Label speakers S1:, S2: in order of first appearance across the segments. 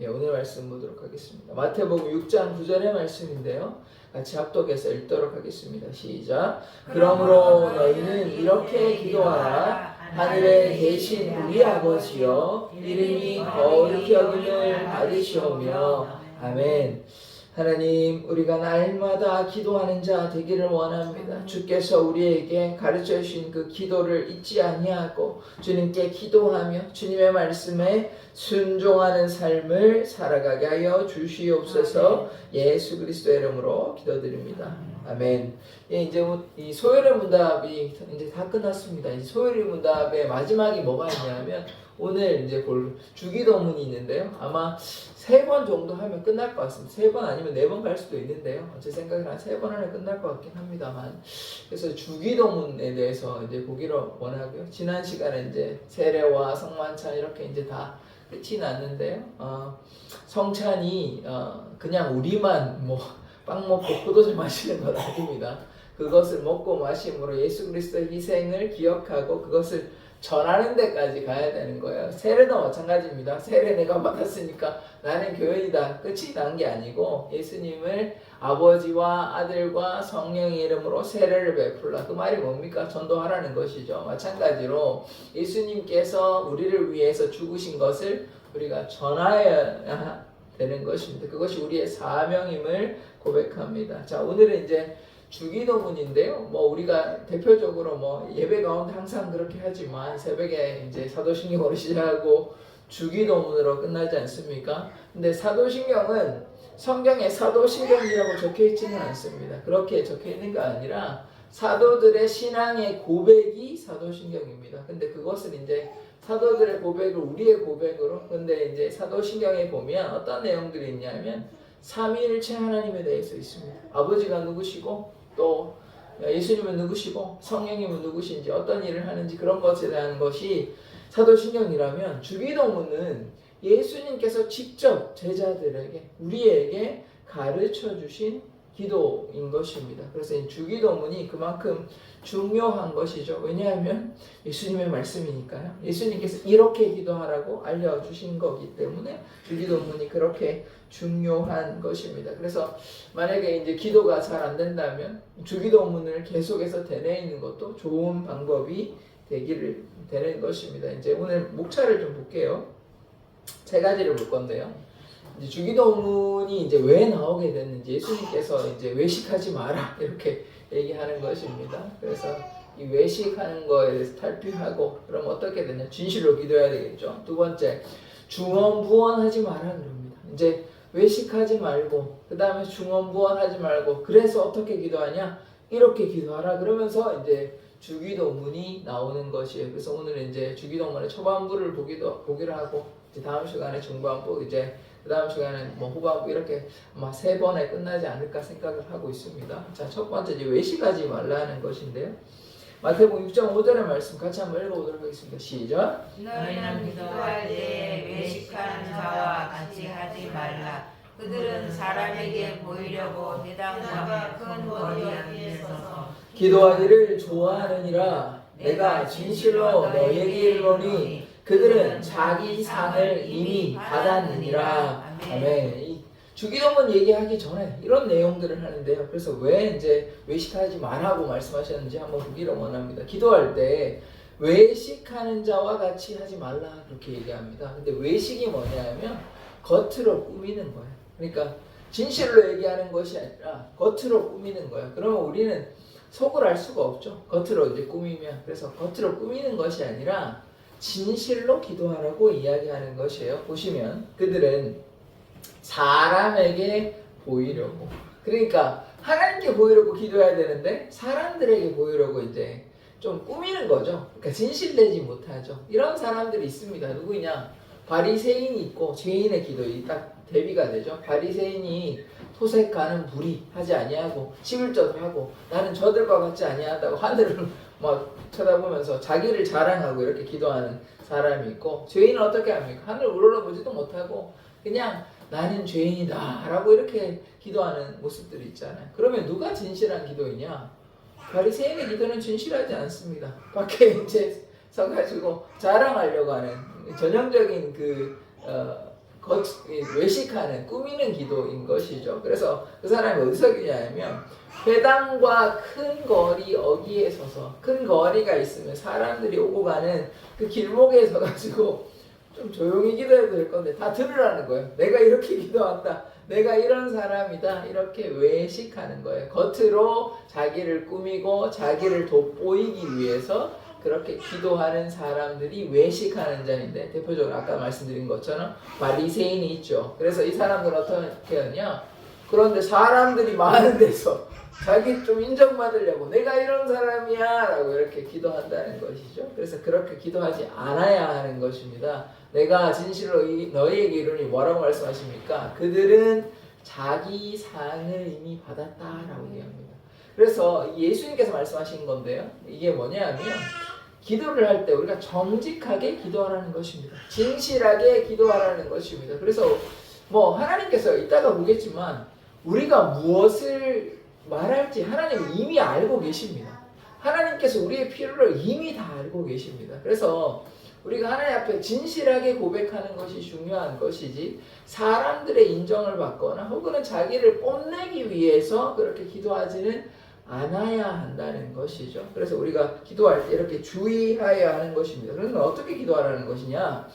S1: 예, 오늘 말씀 보도록 하겠습니다. 마태복음 6장 9절의 말씀인데요. 같이 합독해서 읽도록 하겠습니다. 시작. 그러므로 너희는 이렇게 기도하라. 하늘에 계신 우리 아버지여, 이름이 거룩히 여김을 받으시오며. 아멘. 하나님, 우리가 날마다 기도하는 자 되기를 원합니다. 주께서 우리에게 가르쳐 주신 그 기도를 잊지 아니하고 주님께 기도하며 주님의 말씀에 순종하는 삶을 살아가게 하여 주시옵소서. 예수 그리스도의 이름으로 기도드립니다. 아멘. 예, 이제 이 소요리 문답이 이제 다 끝났습니다. 이 소요리 문답의 마지막이 뭐가 있냐면 오늘 이제 볼 주기도문이 있는데요. 아마 3번 정도 하면 끝날 것 같습니다. 3번 아니면 4번 갈 수도 있는데요. 제 생각에는 한 3번 안에 끝날 것 같긴 합니다만. 그래서 주기도문에 대해서 이제 보기를 원하고요. 지난 시간에 이제 세례와 성만찬 이렇게 이제 다 끝이 났는데요. 성찬이 그냥 우리만 뭐 빵 먹고 포도주 마시는 건 아닙니다. 그것을 먹고 마심으로 예수 그리스도의 희생을 기억하고 그것을 전하는 데까지 가야 되는 거예요. 세례도 마찬가지입니다. 세례 내가 받았으니까 나는 교회이다. 끝이 난 게 아니고 예수님을 아버지와 아들과 성령의 이름으로 세례를 베풀라. 그 말이 뭡니까? 전도하라는 것이죠. 마찬가지로 예수님께서 우리를 위해서 죽으신 것을 우리가 전하여야 되는 것입니다. 그것이 우리의 사명임을 고백합니다. 자, 오늘은 이제 주기도문인데요. 뭐 우리가 대표적으로 뭐 예배 가운데 항상 그렇게 하지만 새벽에 이제 사도신경으로 시작하고 주기도문으로 끝나지 않습니까? 근데 사도신경은 성경에 사도신경이라고 적혀 있지는 않습니다. 그렇게 적혀 있는 게 아니라 사도들의 신앙의 고백이 사도신경입니다. 근데 그것은 이제 사도들의 고백을 우리의 고백으로, 근데 이제 사도신경에 보면 어떤 내용들이 있냐면 삼위일체 하나님에 대해서 있습니다. 아버지가 누구시고 또 예수님은 누구시고 성령님은 누구신지 어떤 일을 하는지 그런 것에 대한 것이 사도신경이라면 주기도문은 예수님께서 직접 제자들에게 우리에게 가르쳐 주신 기도인 것입니다. 그래서 이 주기도문이 그만큼 중요한 것이죠. 왜냐하면 예수님의 말씀이니까요. 예수님께서 이렇게 기도하라고 알려주신 거기 때문에 주기도문이 그렇게 중요한 것입니다. 그래서 만약에 이제 기도가 잘 안 된다면 주기도문을 계속해서 되뇌이는 것도 좋은 방법이 되는 것입니다. 이제 오늘 목차를 좀 볼게요. 3가지를 볼 건데요. 이제 주기도문이 이제 왜 나오게 됐는지 예수님께서 이제 외식하지 마라 이렇게 얘기하는 것입니다. 그래서 이 외식하는 거에 대해서 탈피하고 그럼 어떻게 되냐? 진실로 기도해야 되겠죠. 2번째, 중언부언하지 마라 그럽니다. 이제 외식하지 말고 그 다음에 중언부언하지 말고 그래서 어떻게 기도하냐? 이렇게 기도하라 그러면서 이제 주기도문이 나오는 것이에요. 그래서 오늘은 이제 주기도문의 초반부를 보기로 하고 이제 다음 시간에 중반부 이제 그 다음 시간에 뭐 후반부 이렇게 아마 3번에 끝나지 않을까 생각을 하고 있습니다. 자, 첫 번째 이제 외식하지 말라는 것인데요. 마태복음 6장 5절의 말씀 같이 한번 읽어보도록 하겠습니다. 시작.
S2: 너희는 기도할 때 외식하는 자와 같이 하지 말라. 그들은 사람에게 보이려고 회당과 큰 거리 앞에 서서
S1: 기도하기를 좋아하느니라. 내가 진실로 너희에게 이르노니 그들은 자기 상을 이미 받았느니라. 아멘. 이 주기도문 얘기하기 전에 이런 내용들을 하는데요. 그래서 왜 이제 외식하지 말라고 말씀하셨는지 한번 보기를 원합니다. 기도할 때 외식하는 자와 같이 하지 말라 그렇게 얘기합니다. 근데 외식이 뭐냐면 겉으로 꾸미는 거예요. 그러니까 진실로 얘기하는 것이 아니라 겉으로 꾸미는 거예요. 그러면 우리는 속을 알 수가 없죠. 겉으로 이제 꾸미면. 그래서 겉으로 꾸미는 것이 아니라 진실로 기도하라고 이야기하는 것이에요. 보시면 그들은 사람에게 보이려고, 그러니까 하나님께 보이려고 기도해야 되는데 사람들에게 보이려고 이제 좀 꾸미는 거죠. 그러니까 진실되지 못하죠. 이런 사람들이 있습니다. 누구냐? 바리새인이 있고 죄인의 기도이 딱 대비가 되죠. 바리새인이 토색하는 불의 하지 아니하고 11조도 하고 나는 저들과 같지 아니하다고 하늘을 막 쳐다보면서 자기를 자랑하고 이렇게 기도하는 사람이 있고, 죄인은 어떻게 합니까? 하늘 우러러보지도 못하고 그냥 나는 죄인이다 라고 이렇게 기도하는 모습들이 있잖아요. 그러면 누가 진실한 기도이냐? 바리새인의 기도는 진실하지 않습니다. 밖에 이제 서가지고 자랑하려고 하는 전형적인 외식하는, 꾸미는 기도인 것이죠. 그래서 그 사람이 어디서 기도하냐면 회당과 큰 거리 어귀에 서서, 큰 거리가 있으면 사람들이 오고 가는 그 길목에 서가지고 좀 조용히 기도해도 될 건데 다 들으라는 거예요. 내가 이렇게 기도한다, 내가 이런 사람이다, 이렇게 외식하는 거예요. 겉으로 자기를 꾸미고 자기를 돋보이기 위해서 그렇게 기도하는 사람들이 외식하는 자인데, 대표적으로 아까 말씀드린 것처럼 바리새인이 있죠. 그래서 이 사람들은 어떻게 하냐, 그런데 사람들이 많은 데서 자기 좀 인정받으려고 내가 이런 사람이야 라고 이렇게 기도한다는 것이죠. 그래서 그렇게 기도하지 않아야 하는 것입니다. 내가 진실로 너희에게 이르노니 뭐라고 말씀하십니까? 그들은 자기 상을 이미 받았다라고 얘기합니다. 그래서 예수님께서 말씀하신 건데요, 이게 뭐냐면 기도를 할 때 우리가 정직하게 기도하라는 것입니다. 진실하게 기도하라는 것입니다. 그래서 뭐 하나님께서 이따가 보겠지만 우리가 무엇을 말할지 하나님은 이미 알고 계십니다. 하나님께서 우리의 필요를 이미 다 알고 계십니다. 그래서 우리가 하나님 앞에 진실하게 고백하는 것이 중요한 것이지, 사람들의 인정을 받거나 혹은 자기를 뽐내기 위해서 그렇게 기도하지는 않아야 한다는 것이죠. 그래서 우리가 기도할 때 이렇게 주의하여야 하는 것입니다. 그러면 어떻게 기도하라는 것이냐?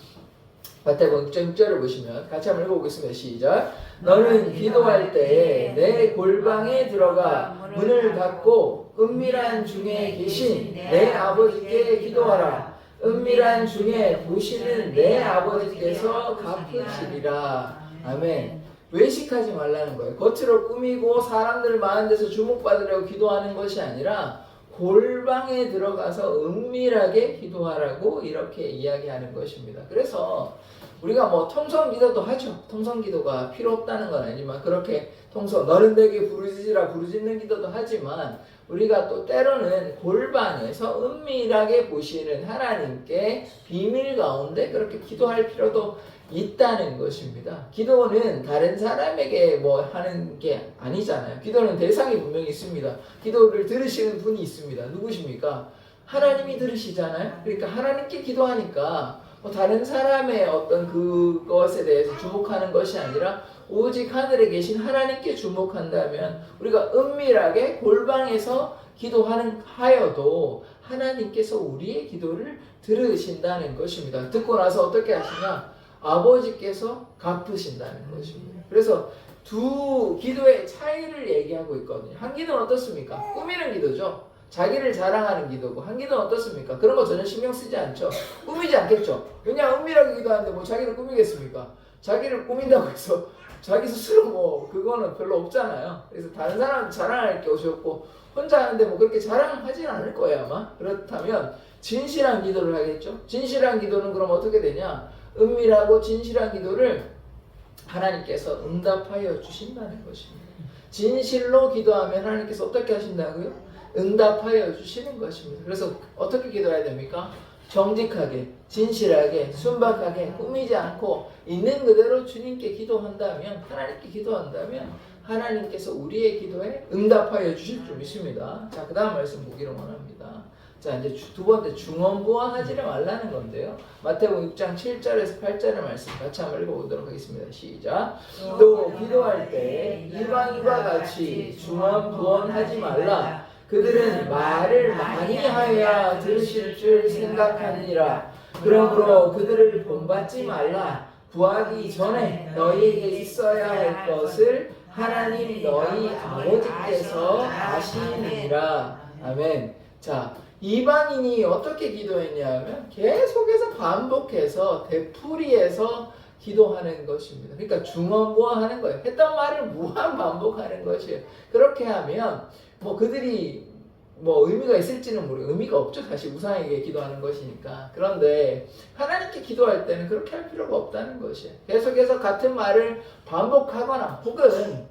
S1: 마태복음 6장 6절을 보시면 같이 한번 읽어보겠습니다. 시작. 너는 기도할 때 내 골방에 들어가 문을 닫고 은밀한 중에 계신 내 아버지께 기도하라. 은밀한 중에 보시는 내 아버지께서 갚으시리라. 아멘. 외식하지 말라는 거예요. 겉으로 꾸미고 사람들 많은 데서 주목받으려고 기도하는 것이 아니라 골방에 들어가서 은밀하게 기도하라고 이렇게 이야기하는 것입니다. 그래서 우리가 뭐 통성기도도 하죠. 통성기도가 필요 없다는 건 아니지만, 그렇게 너는 내게 부르짖으라 부르짖는 기도도 하지만, 우리가 또 때로는 골방에서 은밀하게 보시는 하나님께 비밀 가운데 그렇게 기도할 필요도 있다는 것입니다. 기도는 다른 사람에게 뭐 하는 게 아니잖아요. 기도는 대상이 분명히 있습니다. 기도를 들으시는 분이 있습니다. 누구십니까? 하나님이 들으시잖아요. 그러니까 하나님께 기도하니까 뭐 다른 사람의 어떤 그것에 대해서 주목하는 것이 아니라 오직 하늘에 계신 하나님께 주목한다면, 우리가 은밀하게 골방에서 하여도 하나님께서 우리의 기도를 들으신다는 것입니다. 듣고 나서 어떻게 하시냐? 아버지께서 갚으신다는 것입니다. 그래서 두 기도의 차이를 얘기하고 있거든요. 한 기도는 어떻습니까? 꾸미는 기도죠. 자기를 자랑하는 기도고, 한 기도는 어떻습니까? 그런 거 전혀 신경 쓰지 않죠. 꾸미지 않겠죠. 왜냐, 은밀하게 기도하는데 뭐 자기를 꾸미겠습니까? 자기를 꾸민다고 해서 자기 스스로 뭐 그거는 별로 없잖아요. 그래서 다른 사람 자랑할 게 없고 혼자 하는데 뭐 그렇게 자랑하진 않을 거예요 아마. 그렇다면 진실한 기도를 하겠죠. 진실한 기도는 그럼 어떻게 되냐? 은밀하고 진실한 기도를 하나님께서 응답하여 주신다는 것입니다. 진실로 기도하면 하나님께서 어떻게 하신다고요? 응답하여 주시는 것입니다. 그래서 어떻게 기도해야 됩니까? 정직하게, 진실하게, 순박하게, 꾸미지 않고 있는 그대로 주님께 기도한다면, 하나님께 기도한다면 하나님께서 우리의 기도에 응답하여 주실 줄 믿습니다. 자, 그 다음 말씀 보기를 원합니다. 자, 이제 두 번째, 중언부언하지를 말라는 건데요. 마태복음 6장 7절에서 8절의 말씀 같이 한번 읽어보도록 하겠습니다. 시작. 또 기도할 때 이방인과 같이 중언부언하지 말라. 그들은 말을 많이 하여야 들으실 줄 생각하느니라. 그러므로 그들을 본받지 말라. 구하기 전에 너희에게 있어야 할 것을 하나님 너희 아버지께서 아시느니라. 아멘. 자, 이방인이 어떻게 기도했냐면 계속해서 반복해서 되풀이해서 기도하는 것입니다. 그러니까 중언부언하는 거예요. 했던 말을 무한 반복하는 것이에요. 그렇게 하면 뭐 그들이 뭐 의미가 있을지는 모르고, 의미가 없죠. 사실 우상에게 기도하는 것이니까. 그런데 하나님께 기도할 때는 그렇게 할 필요가 없다는 것이에요. 계속해서 같은 말을 반복하거나 혹은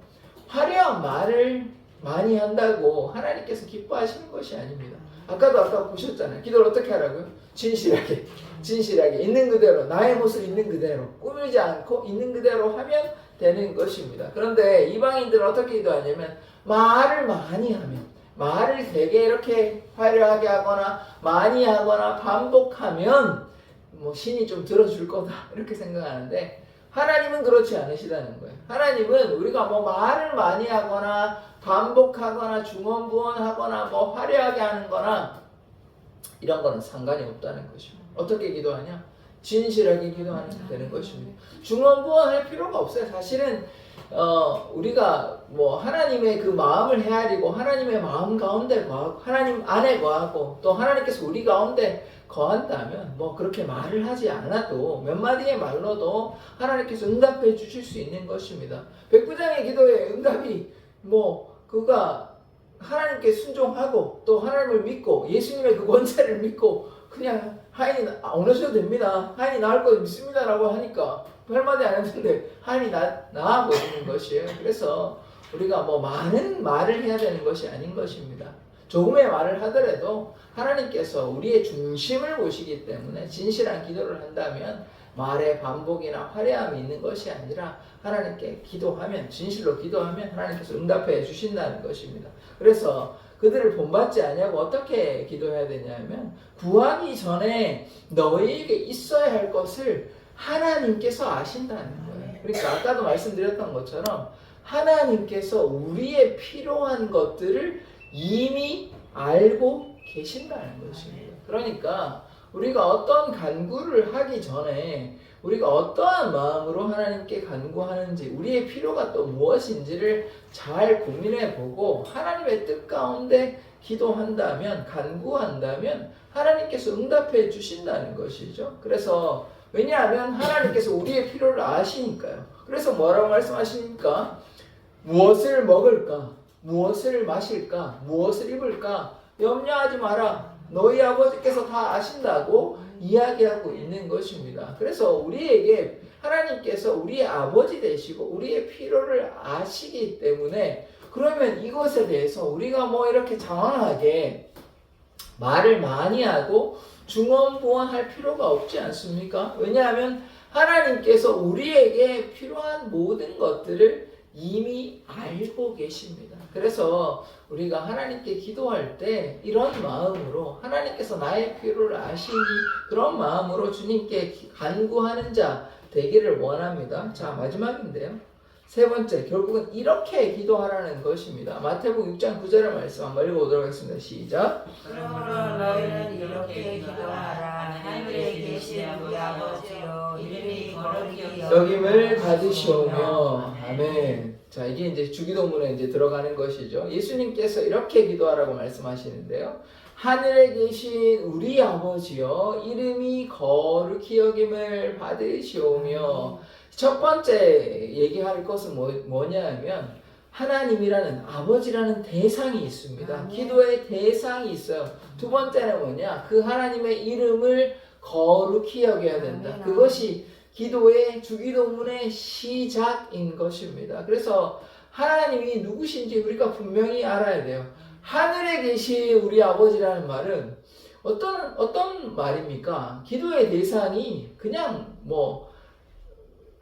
S1: 화려한 말을 많이 한다고 하나님께서 기뻐하시는 것이 아닙니다. 아까 보셨잖아요. 기도를 어떻게 하라고요? 진실하게 있는 그대로, 나의 모습 있는 그대로, 꾸미지 않고 있는 그대로 하면 되는 것입니다. 그런데 이방인들은 어떻게 기도하냐면 말을 많이 하면, 말을 되게 이렇게 화려하게 하거나 많이 하거나 반복하면 뭐 신이 좀 들어줄 거다 이렇게 생각하는데, 하나님은 그렇지 않으시다는 거예요. 하나님은 우리가 뭐 말을 많이 하거나 반복하거나 중언부언하거나 뭐 화려하게 하는 거나 이런 거는 상관이 없다는 것입니다. 어떻게 기도하냐? 진실하게 기도하면 되는 것입니다. 중언부언할 필요가 없어요. 사실은 우리가 뭐 하나님의 그 마음을 헤아리고 하나님의 마음 가운데 거하고 하나님 안에 거하고 또 하나님께서 우리 가운데 거한다면 뭐 그렇게 말을 하지 않아도 몇 마디의 말로도 하나님께서 응답해 주실 수 있는 것입니다. 백부장의 기도의 응답이 뭐 그가 하나님께 순종하고 또 하나님을 믿고 예수님의 그 권세를 믿고 그냥 하인이 어느셔도 됩니다. 하인이 나을 거 믿습니다 라고 하니까 별마디 안 했는데 하인이 나아 보이는 것이에요. 그래서 우리가 뭐 많은 말을 해야 되는 것이 아닌 것입니다. 조금의 말을 하더라도 하나님께서 우리의 중심을 보시기 때문에 진실한 기도를 한다면 말의 반복이나 화려함이 있는 것이 아니라 하나님께 기도하면 진실로 기도하면 하나님께서 응답해 주신다는 것입니다. 그래서 그들을 본받지 아니하고 어떻게 기도해야 되냐면 구하기 전에 너희에게 있어야 할 것을 하나님께서 아신다는 거예요. 그러니까 아까도 말씀드렸던 것처럼 하나님께서 우리의 필요한 것들을 이미 알고 계신다는 것입니다. 그러니까 우리가 어떤 간구를 하기 전에 우리가 어떠한 마음으로 하나님께 간구하는지 우리의 필요가 또 무엇인지를 잘 고민해 보고 하나님의 뜻 가운데 기도한다면 간구한다면 하나님께서 응답해 주신다는 것이죠. 그래서 왜냐하면 하나님께서 우리의 필요를 아시니까요. 그래서 뭐라고 말씀하십니까? 무엇을 먹을까? 무엇을 마실까? 무엇을 입을까? 염려하지 마라. 너희 아버지께서 다 아신다고 이야기하고 있는 것입니다. 그래서 우리에게 하나님께서 우리의 아버지 되시고 우리의 필요를 아시기 때문에 그러면 이것에 대해서 우리가 뭐 이렇게 장황하게 말을 많이 하고 중언부언할 필요가 없지 않습니까? 왜냐하면 하나님께서 우리에게 필요한 모든 것들을 이미 알고 계십니다. 그래서 우리가 하나님께 기도할 때 이런 마음으로 하나님께서 나의 필요를 아시니 그런 마음으로 주님께 간구하는 자 되기를 원합니다. 자, 마지막인데요. 세 번째, 결국은 이렇게 기도하라는 것입니다. 마태복음 6장 9절의 말씀 한번 읽어보도록 하겠습니다. 시작.
S2: 그러므로 너희는 이렇게 기도하라. 하늘에 계신 우리 아버지여 이름이 거룩히
S1: 여김을 받으시오며. 아멘. 자, 이게 이제 주기도문에 이제 들어가는 것이죠. 예수님께서 이렇게 기도하라고 말씀하시는데요. 하늘에 계신 우리 아버지여 이름이 거룩히 여김을 받으시오며. 첫 번째 얘기할 것은 뭐냐면 하나님이라는 아버지라는 대상이 있습니다. 기도의 대상이 있어요. 두 번째는 뭐냐? 그 하나님의 이름을 거룩히 여겨야 된다. 그것이 기도의 주기도문의 시작인 것입니다. 그래서 하나님이 누구신지 우리가 분명히 알아야 돼요. 하늘에 계신 우리 아버지라는 말은 어떤 말입니까? 기도의 대상이 그냥 뭐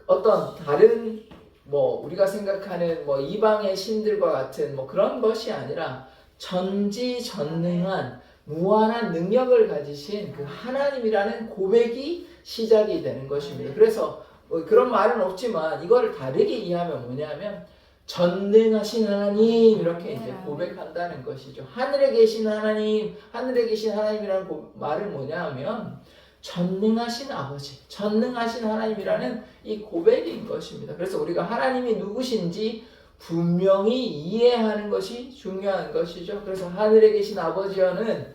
S1: 어떤 다른 뭐 우리가 생각하는 뭐 이방의 신들과 같은 뭐 그런 것이 아니라 전지전능한 무한한 능력을 가지신 그 하나님이라는 고백이 시작이 되는 것입니다. 그래서 뭐 그런 말은 없지만 이거를 다르게 이해하면 뭐냐면 전능하신 하나님 이렇게 이제 고백한다는 것이죠. 하늘에 계신 하나님, 하늘에 계신 하나님이라는 말은 뭐냐면 전능하신 아버지, 전능하신 하나님이라는 이 고백인 것입니다. 그래서 우리가 하나님이 누구신지 분명히 이해하는 것이 중요한 것이죠. 그래서 하늘에 계신 아버지여는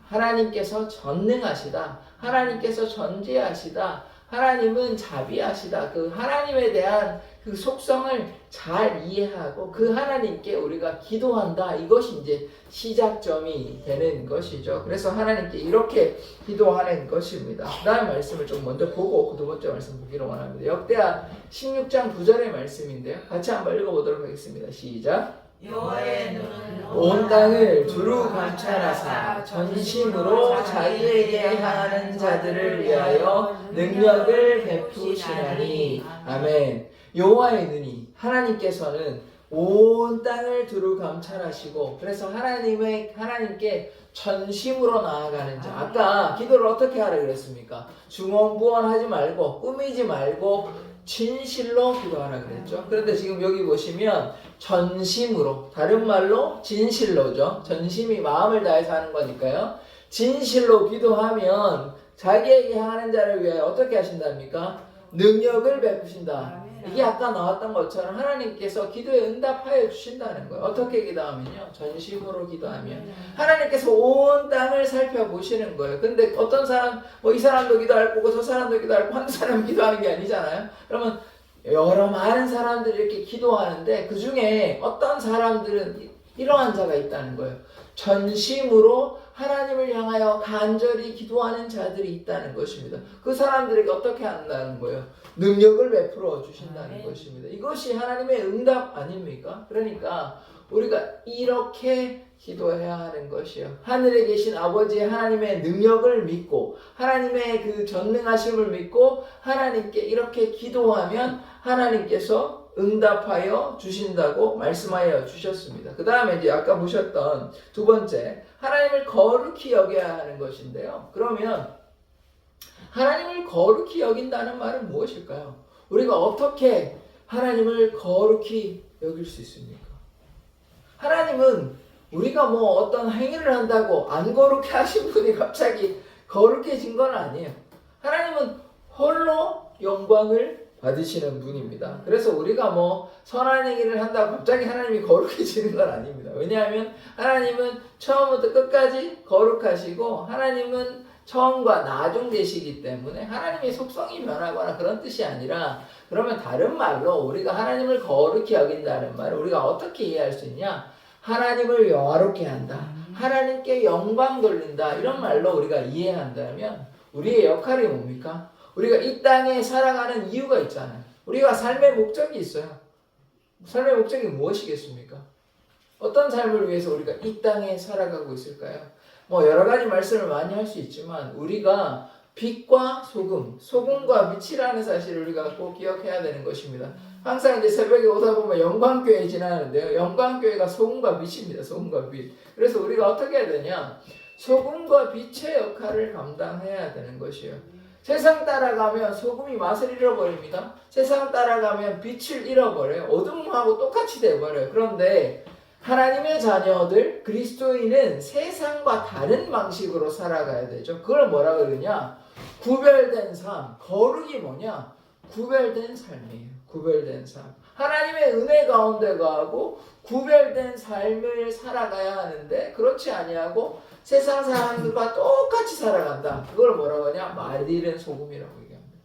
S1: 하나님께서 전능하시다, 하나님께서 전지하시다, 하나님은 자비하시다. 그 하나님에 대한 그 속성을 잘 이해하고 그 하나님께 우리가 기도한다. 이것이 이제 시작점이 되는 것이죠. 그래서 하나님께 이렇게 기도하는 것입니다. 그 다음 말씀을 좀 먼저 보고 그 두 번째 말씀 보기를 원합니다. 역대하 16장 9절의 말씀인데요. 같이 한번 읽어보도록 하겠습니다. 시작.
S2: 여호와의 눈은
S1: 온 땅을 두루 감찰하사 전심으로 자기에게 향하는 자들을 위하여 능력을 베푸시나니. 아멘. 여호와의 눈이 하나님께서는 온 땅을 두루 감찰하시고 그래서 하나님께 전심으로 나아가는 자. 아까 기도를 어떻게 하라 그랬습니까? 중언부언하지 말고 꾸미지 말고 진실로 기도하라 그랬죠. 그런데 지금 여기 보시면 전심으로, 다른 말로 진실로죠. 전심이 마음을 다해서 하는 거니까요. 진실로 기도하면 자기에게 향하는 자를 위하여 어떻게 하신답니까? 능력을 베푸신다. 이게 아까 나왔던 것처럼 하나님께서 기도에 응답하여 주신다는 거예요. 어떻게 기도하면요? 전심으로 기도하면 하나님께서 온 땅을 살펴보시는 거예요. 근데 어떤 사람, 뭐 이 사람도 기도할 거고 저 사람도 기도할 거고 한 사람 기도하는 게 아니잖아요. 그러면 여러 많은 사람들이 이렇게 기도하는데 그 중에 어떤 사람들은 이러한 자가 있다는 거예요. 전심으로 하나님을 향하여 간절히 기도하는 자들이 있다는 것입니다. 그 사람들에게 어떻게 한다는 거예요? 능력을 베풀어 주신다는 것입니다. 이것이 하나님의 응답 아닙니까? 그러니까 우리가 이렇게 기도해야 하는 것이요. 하늘에 계신 아버지 하나님의 능력을 믿고 하나님의 그 전능하심을 믿고 하나님께 이렇게 기도하면 하나님께서 응답하여 주신다고 말씀하여 주셨습니다. 그 다음에 이제 아까 보셨던 두 번째, 하나님을 거룩히 여겨야 하는 것인데요. 그러면 하나님을 거룩히 여긴다는 말은 무엇일까요? 우리가 어떻게 하나님을 거룩히 여길 수 있습니까? 하나님은 우리가 뭐 어떤 행위를 한다고 안 거룩해 하신 분이 갑자기 거룩해진 건 아니에요. 하나님은 홀로 영광을 받으시는 분입니다. 그래서 우리가 뭐 선한 행위를 한다고 갑자기 하나님이 거룩해지는 건 아닙니다. 왜냐하면 하나님은 처음부터 끝까지 거룩하시고 하나님은 처음과 나중 되시기 때문에 하나님의 속성이 변하거나 그런 뜻이 아니라, 그러면 다른 말로 우리가 하나님을 거룩히 여긴다는 말을 우리가 어떻게 이해할 수 있냐? 하나님을 영화롭게 한다, 하나님께 영광 돌린다, 이런 말로 우리가 이해한다면 우리의 역할이 뭡니까? 우리가 이 땅에 살아가는 이유가 있잖아요. 우리가 삶의 목적이 있어요. 삶의 목적이 무엇이겠습니까? 어떤 삶을 위해서 우리가 이 땅에 살아가고 있을까요? 뭐 여러 가지 말씀을 많이 할 수 있지만 우리가 빛과 소금, 소금과 빛이라는 사실을 우리가 꼭 기억해야 되는 것입니다. 항상 이제 새벽에 오다 보면 영광교회 지나는데요. 영광교회가 소금과 빛입니다. 소금과 빛. 그래서 우리가 어떻게 해야 되냐? 소금과 빛의 역할을 감당해야 되는 것이에요. 세상 따라가면 소금이 맛을 잃어버립니다. 세상 따라가면 빛을 잃어버려요. 어둠하고 똑같이 돼버려요. 그런데 하나님의 자녀들, 그리스도인은 세상과 다른 방식으로 살아가야 되죠. 그걸 뭐라 그러냐? 구별된 삶. 거룩이 뭐냐? 구별된 삶이에요. 구별된 삶. 하나님의 은혜 가운데 가고 구별된 삶을 살아가야 하는데 그렇지 아니하고 세상 사람들과 똑같이 살아간다. 그걸 뭐라고 하냐? 맛 잃은 소금이라고 얘기합니다.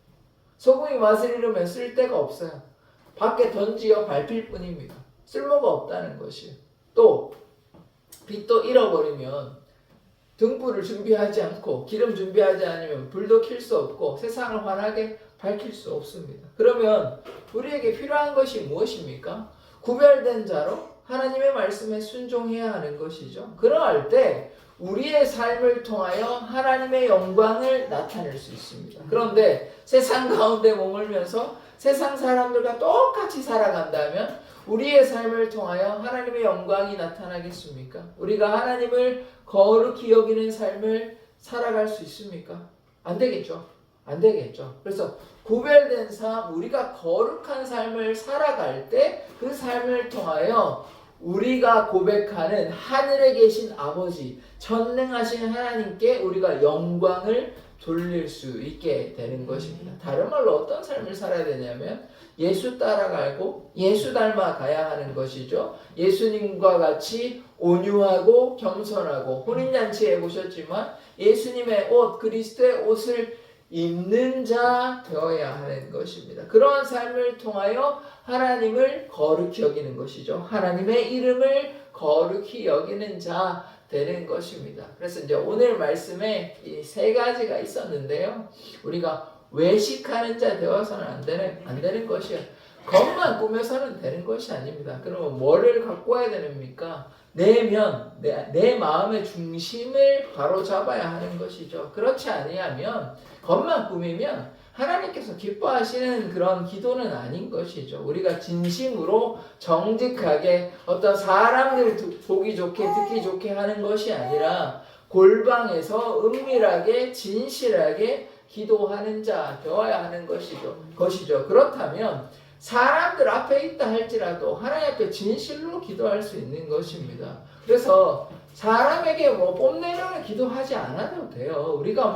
S1: 소금이 맛을 잃으면 쓸데가 없어요. 밖에 던지어 밟힐 뿐입니다. 쓸모가 없다는 것이에요. 또 빛도 잃어버리면 등불을 준비하지 않고 기름 준비하지 않으면 불도 켤 수 없고 세상을 환하게 밝힐 수 없습니다. 그러면 우리에게 필요한 것이 무엇입니까? 구별된 자로 하나님의 말씀에 순종해야 하는 것이죠. 그러할 때 우리의 삶을 통하여 하나님의 영광을 나타낼 수 있습니다. 그런데 세상 가운데 머물면서 세상 사람들과 똑같이 살아간다면 우리의 삶을 통하여 하나님의 영광이 나타나겠습니까? 우리가 하나님을 거룩히 여기는 삶을 살아갈 수 있습니까? 안 되겠죠. 안 되겠죠. 그래서 구별된 삶, 우리가 거룩한 삶을 살아갈 때 그 삶을 통하여 우리가 고백하는 하늘에 계신 아버지, 전능하신 하나님께 우리가 영광을 돌릴 수 있게 되는 것입니다. 다른 말로 어떤 삶을 살아야 되냐면 예수 따라가고 예수 닮아 가야 하는 것이죠. 예수님과 같이 온유하고 겸손하고, 혼인잔치에 보셨지만 예수님의 옷, 그리스도의 옷을 입는 자 되어야 하는 것입니다. 그러한 삶을 통하여 하나님을 거룩히 여기는 것이죠. 하나님의 이름을 거룩히 여기는 자 되는 것입니다. 그래서 이제 오늘 말씀에 이 세 가지가 있었는데요. 우리가 외식하는 자 되어서는 안 되는 것이에요. 겉만 꾸며서는 되는 것이 아닙니다. 그러면 뭐를 갖고 와야 됩니까? 내 마음의 중심을 바로잡아야 하는 것이죠. 그렇지 아니하면 겉만 꾸미면 하나님께서 기뻐하시는 그런 기도는 아닌 것이죠. 우리가 진심으로 정직하게 어떤 사람들 보기 좋게 듣기 좋게 하는 것이 아니라 골방에서 은밀하게 진실하게 기도하는 자 되어야 하는 것이죠. 그렇다면 사람들 앞에 있다 할지라도 하나님 앞에 진실로 기도할 수 있는 것입니다. 그래서 사람에게 뭐 뽐내려는 기도하지 않아도 돼요. 우리가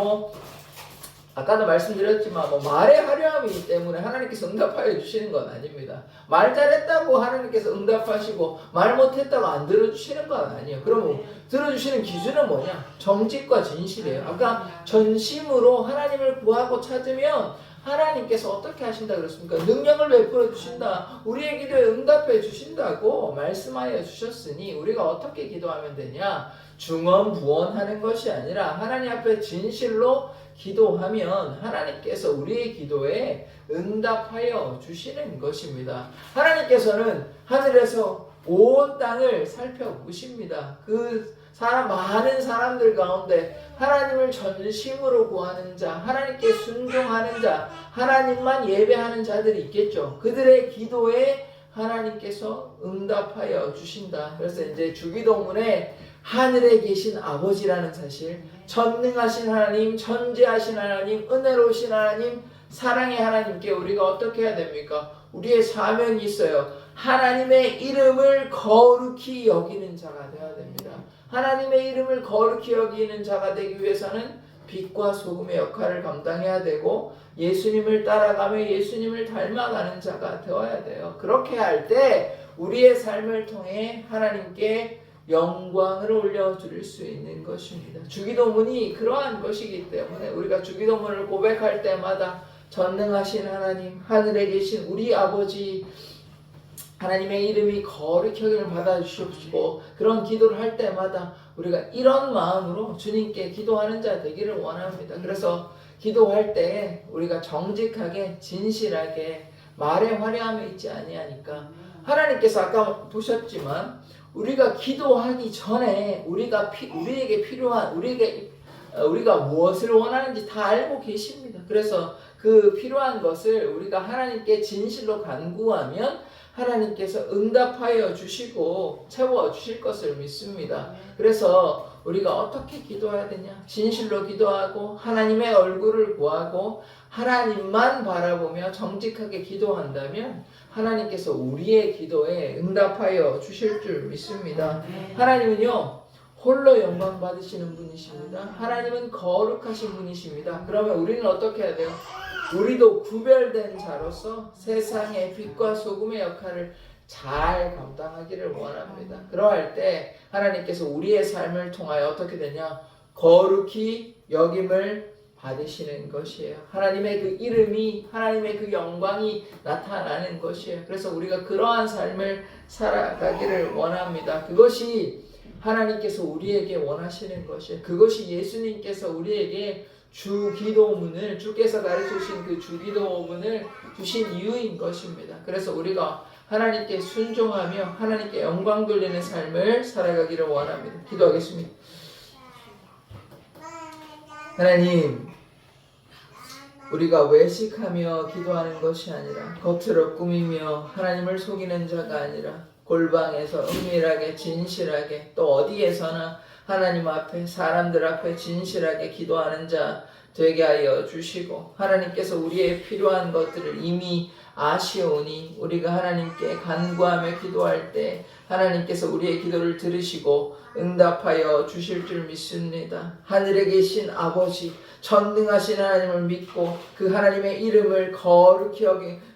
S1: 아까도 말씀드렸지만 말의 화려함이기 때문에 하나님께서 응답하여 주시는 건 아닙니다. 말 잘했다고 하나님께서 응답하시고 말 못했다고 안 들어주시는 건 아니에요. 그럼 들어주시는 기준은 뭐냐? 정직과 진실이에요. 아까 전심으로 하나님을 구하고 찾으면 하나님께서 어떻게 하신다 그랬습니까? 능력을 베풀어 주신다. 우리의 기도에 응답해 주신다고 말씀하여 주셨으니 우리가 어떻게 기도하면 되냐? 중언부언하는 것이 아니라 하나님 앞에 진실로 기도하면 하나님께서 우리의 기도에 응답하여 주시는 것입니다. 하나님께서는 하늘에서 온 땅을 살펴보십니다. 많은 사람들 가운데 하나님을 전심으로 구하는 자, 하나님께 순종하는 자, 하나님만 예배하는 자들이 있겠죠. 그들의 기도에 하나님께서 응답하여 주신다. 그래서 이제 주기도문에 하늘에 계신 아버지라는 사실, 전능하신 하나님, 전지하신 하나님, 은혜로우신 하나님, 사랑의 하나님께 우리가 어떻게 해야 됩니까? 우리의 사명이 있어요. 하나님의 이름을 거룩히 여기는 자가 되어야 됩니다. 하나님의 이름을 거룩히 여기는 자가 되기 위해서는 빛과 소금의 역할을 감당해야 되고 예수님을 따라가며 예수님을 닮아가는 자가 되어야 돼요. 그렇게 할 때 우리의 삶을 통해 하나님께 영광을 올려드릴 수 있는 것입니다. 주기도문이 그러한 것이기 때문에 우리가 주기도문을 고백할 때마다 전능하신 하나님, 하늘에 계신 우리 아버지 하나님의 이름이 거룩히 여김을 받아주시옵시고 그런 기도를 할 때마다 우리가 이런 마음으로 주님께 기도하는 자 되기를 원합니다. 그래서 기도할 때 우리가 정직하게 진실하게 말의 화려함이 있지 아니하니까 하나님께서 아까 보셨지만 우리가 기도하기 전에 우리에게 필요한 우리가 무엇을 원하는지 다 알고 계십니다. 그래서 그 필요한 것을 우리가 하나님께 진실로 간구하면 하나님께서 응답하여 주시고 채워주실 것을 믿습니다. 그래서 우리가 어떻게 기도해야 되냐? 진실로 기도하고 하나님의 얼굴을 구하고 하나님만 바라보며 정직하게 기도한다면 하나님께서 우리의 기도에 응답하여 주실 줄 믿습니다. 하나님은요 홀로 영광 받으시는 분이십니다. 하나님은 거룩하신 분이십니다. 그러면 우리는 어떻게 해야 돼요? 우리도 구별된 자로서 세상의 빛과 소금의 역할을 잘 감당하기를 원합니다. 그러할 때 하나님께서 우리의 삶을 통하여 어떻게 되냐? 거룩히 여김을 받으시는 것이에요. 하나님의 그 이름이, 하나님의 그 영광이 나타나는 것이에요. 그래서 우리가 그러한 삶을 살아가기를 원합니다. 그것이 하나님께서 우리에게 원하시는 것이에요. 그것이 예수님께서 우리에게 주기도문을 주께서 가르치신 그 주기도문을 주신 이유인 것입니다. 그래서 우리가 하나님께 순종하며 하나님께 영광 돌리는 삶을 살아가기를 원합니다. 기도하겠습니다. 하나님, 우리가 외식하며 기도하는 것이 아니라 겉으로 꾸미며 하나님을 속이는 자가 아니라 골방에서 은밀하게 진실하게 또 어디에서나 하나님 앞에 사람들 앞에 진실하게 기도하는 자 되게 하여 주시고 하나님께서 우리의 필요한 것들을 이미 아시오니 우리가 하나님께 간구하며 기도할 때 하나님께서 우리의 기도를 들으시고 응답하여 주실 줄 믿습니다. 하늘에 계신 아버지 전능하신 하나님을 믿고 그 하나님의 이름을 거룩히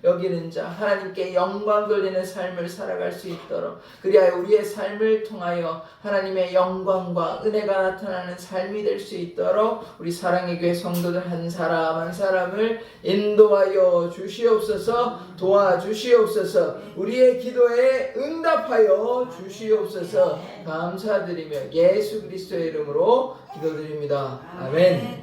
S1: 여기는 자 하나님께 영광 돌리는 삶을 살아갈 수 있도록 그리하여 우리의 삶을 통하여 하나님의 영광과 은혜가 나타나는 삶이 될 수 있도록 우리 사랑의 교회 성도들 한 사람 한 사람을 인도하여 주시옵소서 도와주시옵소서 우리의 기도에 응답하여 주시옵소서 감사드리며 예수 그리스도의 이름으로 기도드립니다. 아멘.